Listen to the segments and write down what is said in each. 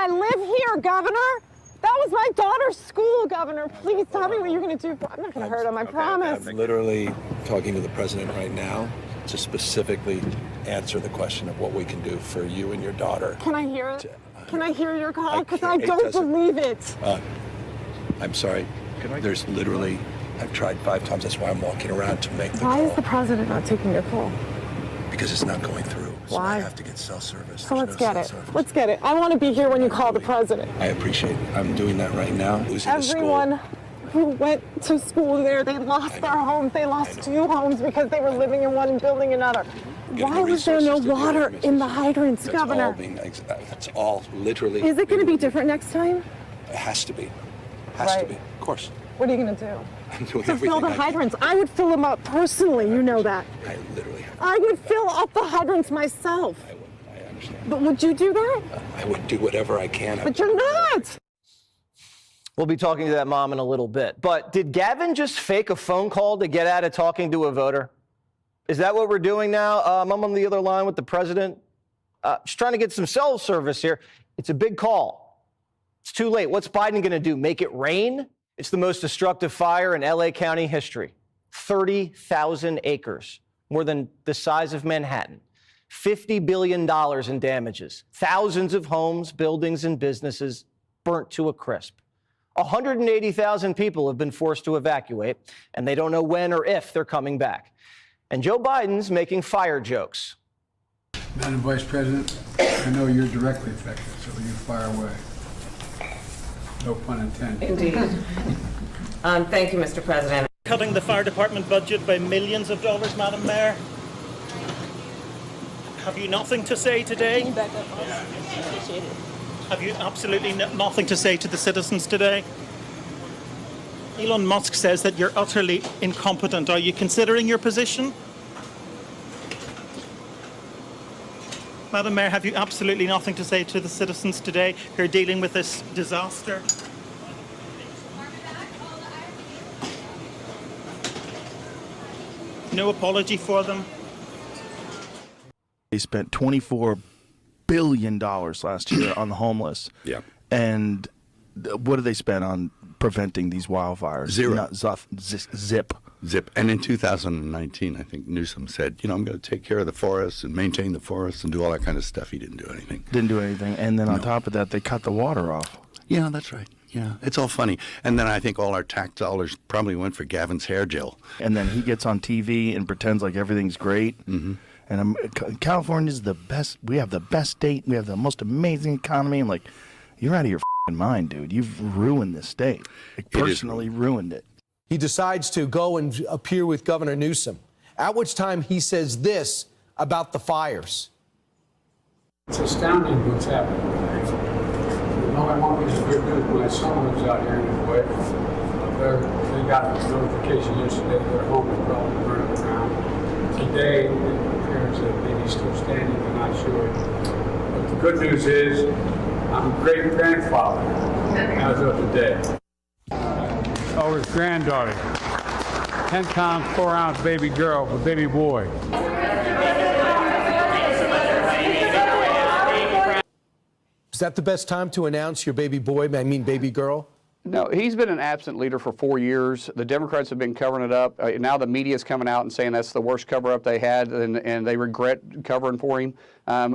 I live here, Governor. That was my daughter's school, Governor. Please tell me what you're going to do. I'm not going to hurt him, I promise. I'm literally talking to the president right now to specifically answer the question of what we can do for you and your daughter. Can I hear it? Can I hear your call? Because I don't believe it. I'm sorry. There's literally, I've tried 5 times. That's why I'm walking around to make the call. Why is the president not taking your call? Because it's not going through. So Why? I have to get cell service. So let's get it. Let's get it. I want to be here when you call the president. I appreciate it. I'm doing that right now. Everyone who went to school there, they lost their homes. They lost 2 homes because they were living in one and building another. Why was there no water in the hydrants, Governor? That's all literally. Is it going to be different next time? It has to be. Has to be. Of course. What are you going to do? I'm doing to fill the hydrants. I would fill them up personally. You know that. I literally have. I would fill up the hydrants myself. I would. I understand. But would you do that? I would do whatever I can. But you're not. We'll be talking to that mom in a little bit. But did Gavin just fake a phone call to get out of talking to a voter? Is that what we're doing now? I'm on the other line with the president. Just trying to get some cell service here. It's a big call. It's too late. What's Biden going to do? Make it rain? It's the most destructive fire in LA County history. 30,000 acres, more than the size of Manhattan. $50 billion in damages. Thousands of homes, buildings, and businesses burnt to a crisp. 180,000 people have been forced to evacuate, and they don't know when or if they're coming back. And Joe Biden's making fire jokes. Madam Vice President, I know you're directly affected, so you fire away. No pun intended. Indeed. Thank you, Mr. President. Cutting the fire department budget by millions of dollars, Madam Mayor. Have you nothing to say today? Have you absolutely nothing to say to the citizens today? Elon Musk says that you're utterly incompetent. Are you considering your position? Madam Mayor, have you absolutely nothing to say to the citizens today who are dealing with this disaster? No apology for them? They spent $24 billion last year on the homeless. Yeah. And what did they spend on preventing these wildfires? Zero. Zip. And in 2019, I think Newsom said, I'm going to take care of the forests and maintain the forests and do all that kind of stuff. He didn't do anything. Didn't do anything. And then on top of that, they cut the water off. Yeah, that's right. Yeah, it's all funny. And then I think all our tax dollars probably went for Gavin's hair gel. And then he gets on TV and pretends like everything's great. Mm-hmm. And California's the best. We have the best state. We have the most amazing economy. And like, you're out of your mind, dude. You've ruined this state. Like, personally ruined it. He decides to go and appear with Governor Newsom, at which time he says this about the fires. It's astounding what's happening today. I want me to good news. My son lives out here in the way. They got this notification yesterday that their home is probably burned down. Today, it appears that maybe still standing, we're not sure. But the good news is, I'm a great-grandfather as of today. Oh, his granddaughter. 10-pound, 4-ounce baby girl with baby boy. Is that the best time to announce your baby boy, baby girl? No, he's been an absent leader for 4 years. The Democrats have been covering it up. Now the media is coming out and saying that's the worst cover-up they had, and they regret covering for him.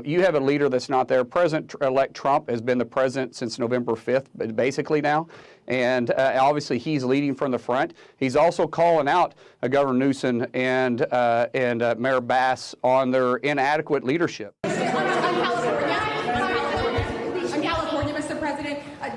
You have a leader that's not there. President-elect Trump has been the president since November 5th, basically now. And obviously he's leading from the front. He's also calling out Governor Newsom and Mayor Bass on their inadequate leadership.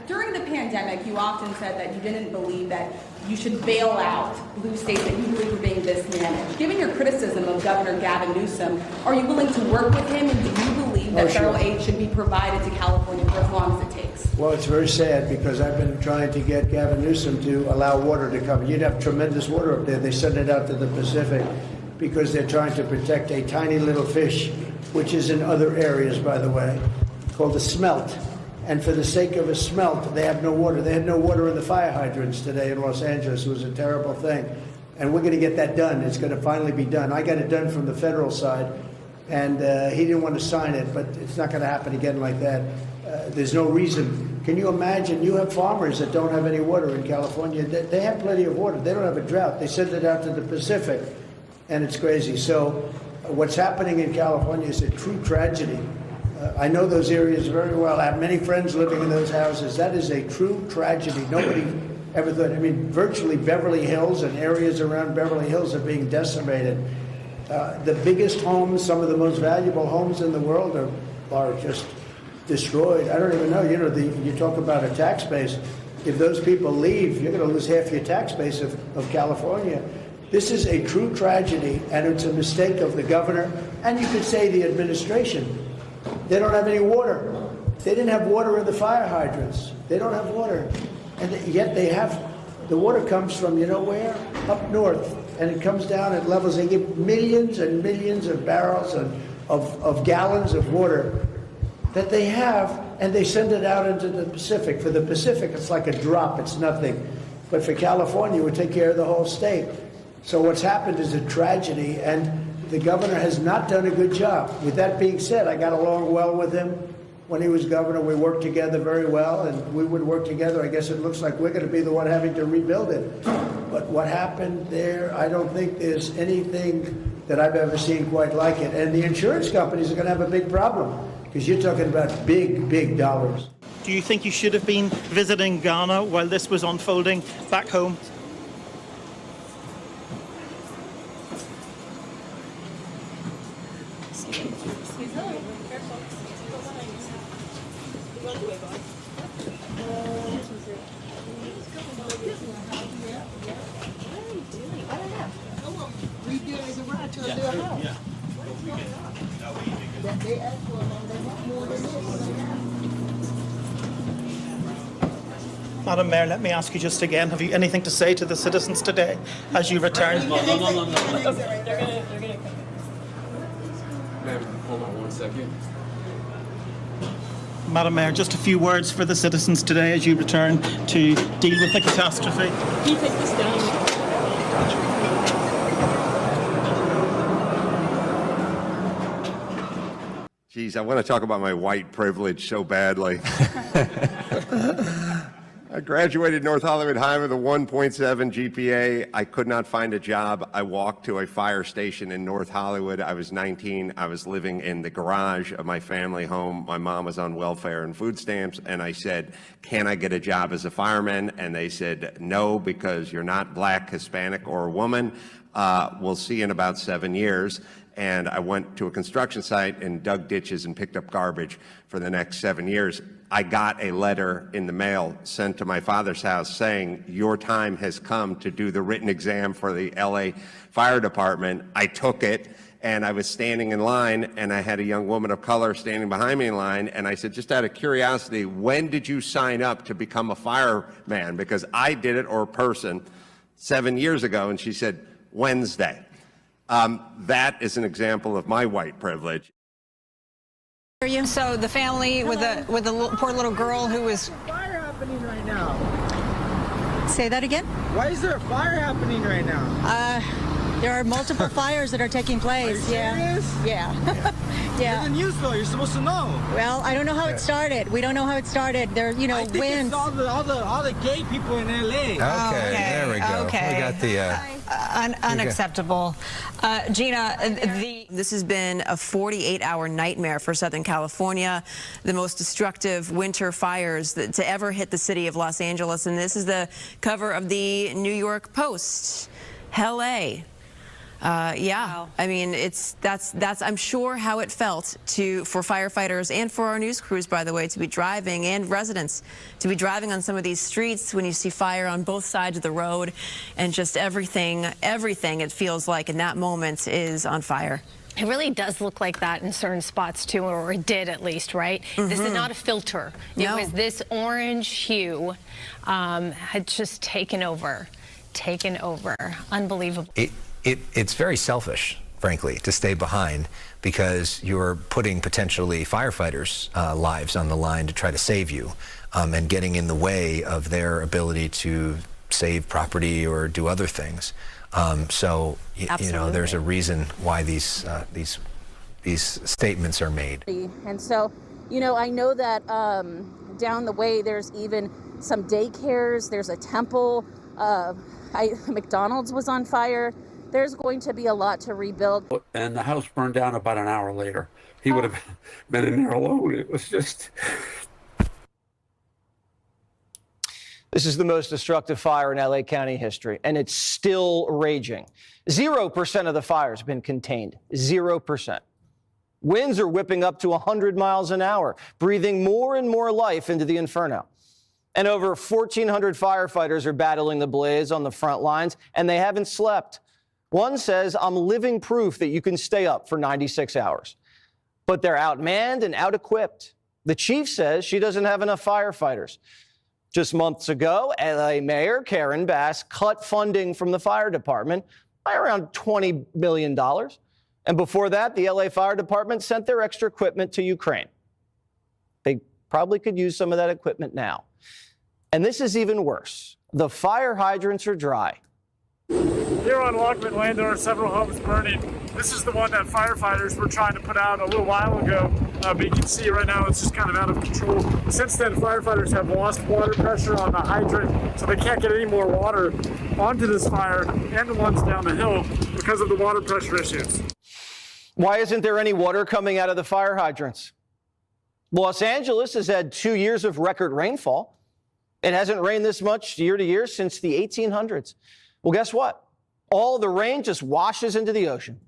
During the pandemic, you often said that you didn't believe that you should bail out blue states that you believe were being mismanaged. Given your criticism of Governor Gavin Newsom, are you willing to work with him, and do you believe that federal aid should be provided to California for as long as it takes? Well, it's very sad because I've been trying to get Gavin Newsom to allow water to come. You'd have tremendous water up there. They send it out to the Pacific because they're trying to protect a tiny little fish, which is in other areas, by the way, called a smelt. And for the sake of a smelt, they have no water. They had no water in the fire hydrants today in Los Angeles. It was a terrible thing. And we're going to get that done. It's going to finally be done. I got it done from the federal side, and he didn't want to sign it, but it's not going to happen again like that. There's no reason. Can you imagine? You have farmers that don't have any water in California. They have plenty of water. They don't have a drought. They send it out to the Pacific, and it's crazy. So what's happening in California is a true tragedy. I know those areas very well. I have many friends living in those houses. That is a true tragedy. Nobody ever thought. I mean, virtually Beverly Hills and areas around Beverly Hills are being decimated. The biggest homes, some of the most valuable homes in the world are just destroyed. I don't even know. You know, you talk about a tax base. If those people leave, you're going to lose half your tax base of California. This is a true tragedy, and it's a mistake of the governor, and you could say the administration. They don't have any water. They didn't have water in the fire hydrants. They don't have water. And yet they have, the water comes from, you know where? Up north. And it comes down at levels, they give millions and millions of barrels of gallons of water that they have, and they send it out into the Pacific. For the Pacific, it's like a drop, it's nothing. But for California, it would take care of the whole state. So what's happened is a tragedy, and the governor has not done a good job. With that being said, I got along well with him when he was governor. We worked together very well, and we would work together. I guess it looks like we're going to be the one having to rebuild it. But what happened there, I don't think there's anything that I've ever seen quite like it. And the insurance companies are going to have a big problem, because you're talking about big, big dollars. Do you think you should have been visiting Ghana while this was unfolding back home? Madam Mayor, let me ask you just again, have you anything to say to the citizens today as you return? No. They're gonna Ma'am, hold on 1 second. Madam Mayor, just a few words for the citizens today as you return to deal with the catastrophe. Can you take this down? Geez, I want to talk about my white privilege so badly. I graduated North Hollywood High with a 1.7 GPA. I could not find a job. I walked to a fire station in North Hollywood. I was 19. I was living in the garage of my family home. My mom was on welfare and food stamps, and I said, can I get a job as a fireman? And they said, no, because you're not black, Hispanic, or a woman. We'll see you in about 7 years. And I went to a construction site and dug ditches and picked up garbage for the next 7 years. I got a letter in the mail sent to my father's house saying, your time has come to do the written exam for the LA Fire Department. I took it, and I was standing in line, and I had a young woman of color standing behind me in line, and I said, just out of curiosity, when did you sign up to become a fireman? Because I did it, or a person, 7 years ago, and she said, Wednesday. That is an example of my white privilege. So the family with the poor little girl who was Fire happening right now. Say that again? Why is there a fire happening right now? There are multiple fires that are taking place. Are you serious? Yeah. Yeah. You're the news though. You're supposed to know. Well, I don't know how it started. We don't know how it started. There, you know, I think winds. It's all the gay people in LA. Okay, there we go. Okay. We got the. Unacceptable. Gina, This has been a 48-hour nightmare for Southern California, the most destructive winter fires to ever hit the city of Los Angeles. And this is the cover of the New York Post. Hell A. Yeah, wow. I mean, that's I'm sure how it felt for firefighters and for our news crews, by the way, to be driving, and residents to be driving on some of these streets when you see fire on both sides of the road, and just everything it feels like in that moment is on fire. It really does look like that in certain spots too, or it did at least, right? This is not a filter. No. It was this orange hue had just taken over. Unbelievable. It's very selfish, frankly, to stay behind, because you're putting potentially firefighters' lives on the line to try to save you, and getting in the way of their ability to save property or do other things. So you know, there's a reason why these statements are made. And so You know, I know that down the way there's even some daycares, there's a temple, McDonald's was on fire. There's going to be a lot to rebuild. And the house burned down about an hour later. He would have been in there alone. It was just... This is the most destructive fire in LA County history, and it's still raging. 0% of the fire has been contained. 0%. Winds are whipping up to 100 miles an hour, breathing more and more life into the inferno. And over 1,400 firefighters are battling the blaze on the front lines, and they haven't slept. One says, "I'm living proof that you can stay up for 96 hours." But they're outmanned and out-equipped. The chief says she doesn't have enough firefighters. Just months ago, LA Mayor Karen Bass cut funding from the fire department by around $20 million. And before that, the LA Fire Department sent their extra equipment to Ukraine. They probably could use some of that equipment now. And this is even worse. The fire hydrants are dry. Here on Lockman Lane, there are several homes burning. This is the one that firefighters were trying to put out a little while ago, but you can see right now it's just kind of out of control. Since then, firefighters have lost water pressure on the hydrant, so they can't get any more water onto this fire and the ones down the hill because of the water pressure issues. Why isn't there any water coming out of the fire hydrants? Los Angeles has had 2 years of record rainfall. It hasn't rained this much year to year since the 1800s. Well, guess what? All the rain just washes into the ocean.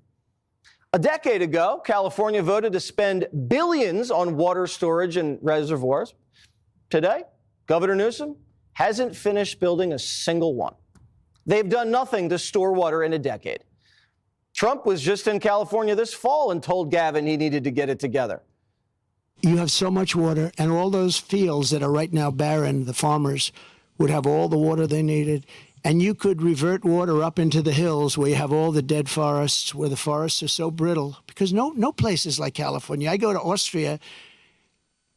A decade ago, California voted to spend billions on water storage and reservoirs. Today, Governor Newsom hasn't finished building a single one. They've done nothing to store water in a decade. Trump was just in California this fall and told Gavin he needed to get it together. You have so much water, and all those fields that are right now barren, the farmers would have all the water they needed. And you could revert water up into the hills where you have all the dead forests, where the forests are so brittle, because no place is like California. I go to Austria.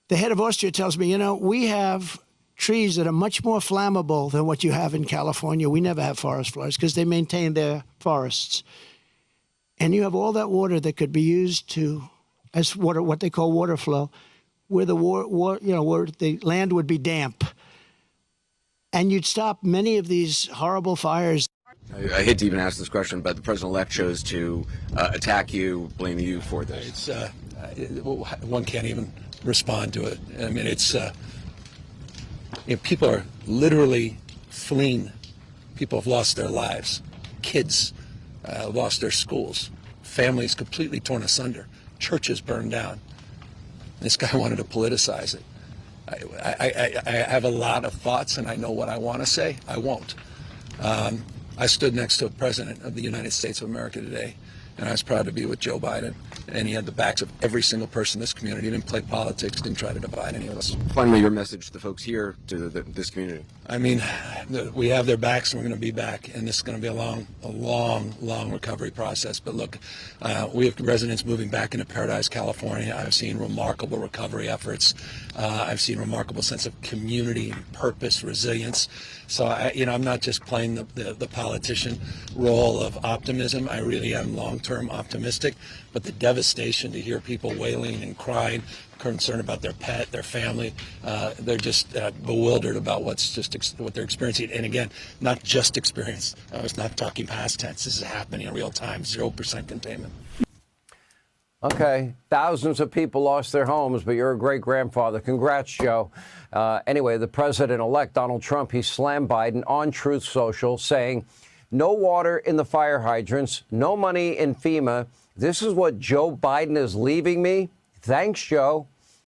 The head of Austria tells me, you know, we have trees that are much more flammable than what you have in California. We never have forest fires because they maintain their forests. And you have all that water that could be used to, as water, what they call water flow, where the where the land would be damp. And you'd stop many of these horrible fires. I hate to even ask this question, but the president-elect chose to attack you, blame you for this. One can't even respond to it. I mean, people are literally fleeing. People have lost their lives. Kids lost their schools. Families completely torn asunder. Churches burned down. This guy wanted to politicize it. I have a lot of thoughts, and I know what I want to say. I won't. I stood next to a president of the United States of America today, and I was proud to be with Joe Biden. And he had the backs of every single person in this community. He didn't play politics, didn't try to divide any of us. Finally, your message to the folks here, to this community. I mean, we have their backs, and we're going to be back. And this is going to be a long recovery process. But look, we have residents moving back into Paradise, California. I've seen remarkable recovery efforts. I've seen remarkable sense of community, purpose, resilience. So, I'm not just playing the politician role of optimism. I really am long-term optimistic. But the devastation to hear people wailing and crying, concerned about their pet, their family, they're just bewildered about what they're experiencing. And again, not just experience. I was not talking past tense. This is happening in real time. 0% containment. Okay, thousands of people lost their homes, but you're a great grandfather. Congrats, Joe. Anyway, the president-elect, Donald Trump, he slammed Biden on Truth Social, saying, no water in the fire hydrants, no money in FEMA. This is what Joe Biden is leaving me. Thanks, Joe.